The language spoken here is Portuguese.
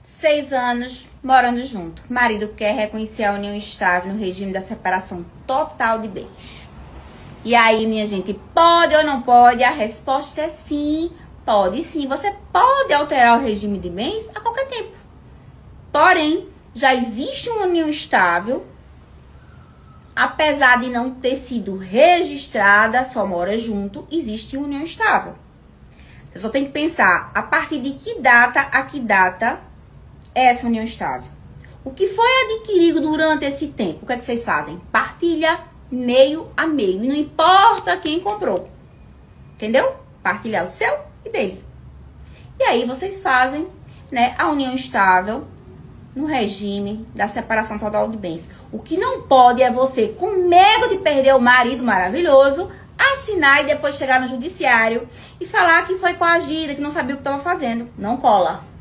6 anos morando junto. Marido quer reconhecer a união estável no regime da separação total de bens. E aí, minha gente, pode ou não pode? A resposta é sim, pode sim. Você pode alterar o regime de bens a qualquer tempo. Porém, já existe uma união estável, apesar de não ter sido registrada, só mora junto, existe uma união estável. Você só tem que pensar a partir de que data a que data é essa união estável. O que foi adquirido durante esse tempo? O que é que vocês fazem? Partilha meio a meio. E não importa quem comprou. Entendeu? Partilhar o seu e dele. E aí vocês fazem, né, a união estável no regime da separação total de bens. O que não pode é você, com medo de perder o marido maravilhoso, assinar e depois chegar no judiciário e falar que foi coagida, que não sabia o que estava fazendo. Não cola.